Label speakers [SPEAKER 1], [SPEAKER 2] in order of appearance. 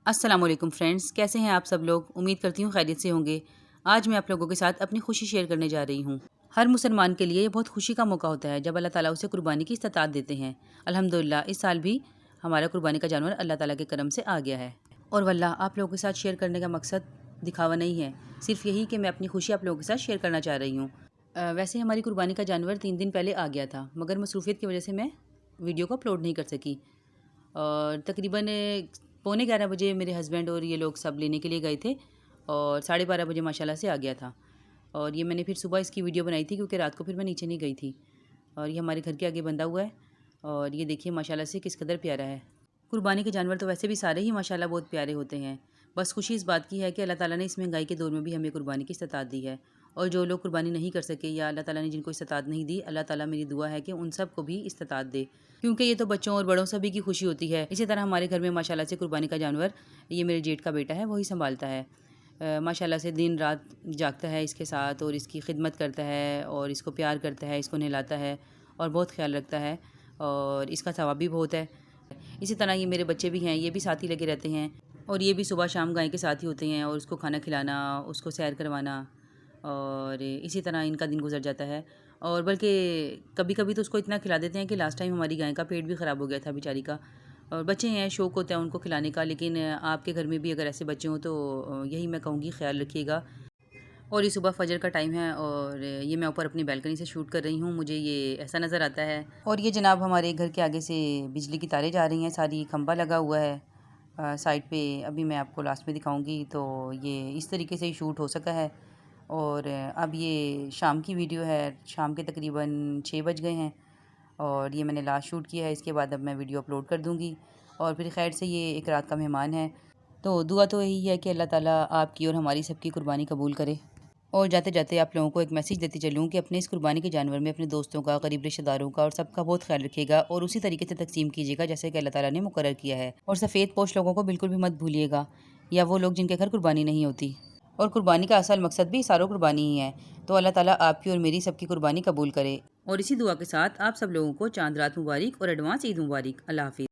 [SPEAKER 1] السلام علیکم فرینڈز، کیسے ہیں آپ سب لوگ؟ امید کرتی ہوں خیریت سے ہوں گے۔ آج میں آپ لوگوں کے ساتھ اپنی خوشی شیئر کرنے جا رہی ہوں۔ ہر مسلمان کے لیے یہ بہت خوشی کا موقع ہوتا ہے جب اللہ تعالیٰ اسے قربانی کی استطاعت دیتے ہیں۔ الحمدللہ اس سال بھی ہمارا قربانی کا جانور اللہ تعالیٰ کے کرم سے آ گیا ہے۔ اور واللہ آپ لوگوں کے ساتھ شیئر کرنے کا مقصد دکھاوا نہیں ہے، صرف یہی کہ میں اپنی خوشی آپ لوگوں کے ساتھ شیئر کرنا چاہ رہی ہوں۔ ویسے ہماری قربانی کا جانور 3 دن پہلے آ گیا تھا، مگر مصروفیت کی وجہ سے میں ویڈیو کو اپلوڈ نہیں کر سکی۔ اور تقریباً 11:15 بجے میرے ہسبینڈ اور یہ لوگ سب لینے کے لیے گئے تھے، اور 12:30 بجے ماشاءاللہ سے آ گیا تھا۔ اور یہ میں نے پھر صبح اس کی ویڈیو بنائی تھی کیونکہ رات کو پھر میں نیچے نہیں گئی تھی۔ اور یہ ہمارے گھر کے آگے بندھا ہوا ہے، اور یہ دیکھیے ماشاءاللہ سے کس قدر پیارا ہے۔ قربانی کے جانور تو ویسے بھی سارے ہی ماشاءاللہ بہت پیارے ہوتے ہیں، بس خوشی اس بات کی ہے کہ اللہ تعالیٰ نے اس مہنگائی کے دور میں بھی ہمیں قربانی کی استطاعت دی ہے۔ اور جو لوگ قربانی نہیں کر سکے یا اللہ تعالیٰ نے جن کو استطاعت نہیں دی، اللہ تعالیٰ میری دعا ہے کہ ان سب کو بھی استطاعت دے، کیونکہ یہ تو بچوں اور بڑوں سبھی کی خوشی ہوتی ہے۔ اسی طرح ہمارے گھر میں ماشاءاللہ سے قربانی کا جانور یہ میرے جیٹ کا بیٹا ہے، وہی سنبھالتا ہے۔ ماشاءاللہ سے دن رات جاگتا ہے اس کے ساتھ، اور اس کی خدمت کرتا ہے، اور اس کو پیار کرتا ہے، اس کو نہلاتا ہے، اور بہت خیال رکھتا ہے، اور اس کا ثواب بھی بہت ہے۔ اسی طرح یہ میرے بچے بھی ہیں، یہ بھی ساتھ ہی لگے رہتے ہیں، اور یہ بھی صبح شام گائے کے ساتھ ہی ہوتے ہیں، اور اس کو کھانا کھلانا، اس کو سیر کروانا، اور اسی طرح ان کا دن گزر جاتا ہے۔ اور بلکہ کبھی کبھی تو اس کو اتنا کھلا دیتے ہیں کہ لاسٹ ٹائم ہماری گائے کا پیٹ بھی خراب ہو گیا تھا بیچاری کا۔ اور بچے ہیں، شوق ہوتا ہے ان کو کھلانے کا، لیکن آپ کے گھر میں بھی اگر ایسے بچے ہوں تو یہی میں کہوں گی، خیال رکھیے گا۔ اور یہ صبح فجر کا ٹائم ہے، اور یہ میں اوپر اپنی بالکنی سے شوٹ کر رہی ہوں، مجھے یہ ایسا نظر آتا ہے۔ اور یہ جناب ہمارے گھر کے آگے سے بجلی کی تاریں جا رہی ہیں، ساری کھمبا لگا ہوا ہے سائڈ پہ، ابھی میں آپ کو لاسٹ میں دکھاؤں گی۔ تو یہ اس طریقے سے ہی شوٹ ہو سکا ہے۔ اور اب یہ شام کی ویڈیو ہے، شام کے تقریباً 6 بج گئے ہیں، اور یہ میں نے لاسٹ شوٹ کیا ہے۔ اس کے بعد اب میں ویڈیو اپلوڈ کر دوں گی، اور پھر خیر سے یہ ایک رات کا مہمان ہے، تو دعا تو یہی ہے کہ اللہ تعالیٰ آپ کی اور ہماری سب کی قربانی قبول کرے۔ اور جاتے جاتے آپ لوگوں کو ایک میسیج دیتی چلوں کہ اپنے اس قربانی کے جانور میں اپنے دوستوں کا، قریب رشتہ داروں کا اور سب کا بہت خیال رکھیے گا، اور اسی طریقے سے تقسیم کیجیے گا جیسے کہ اللہ تعالیٰ نے مقرر کیا ہے۔ اور سفید پوش لوگوں کو بالکل بھی مت بھولیے گا، یا وہ لوگ جن کے گھر قربانی نہیں ہوتی۔ اور قربانی کا اصل مقصد بھی ساروں قربانی ہی ہے، تو اللہ تعالیٰ آپ کی اور میری سب کی قربانی قبول کرے۔ اور اسی دعا کے ساتھ آپ سب لوگوں کو چاند رات مبارک اور ایڈوانس عید مبارک۔ اللہ حافظ۔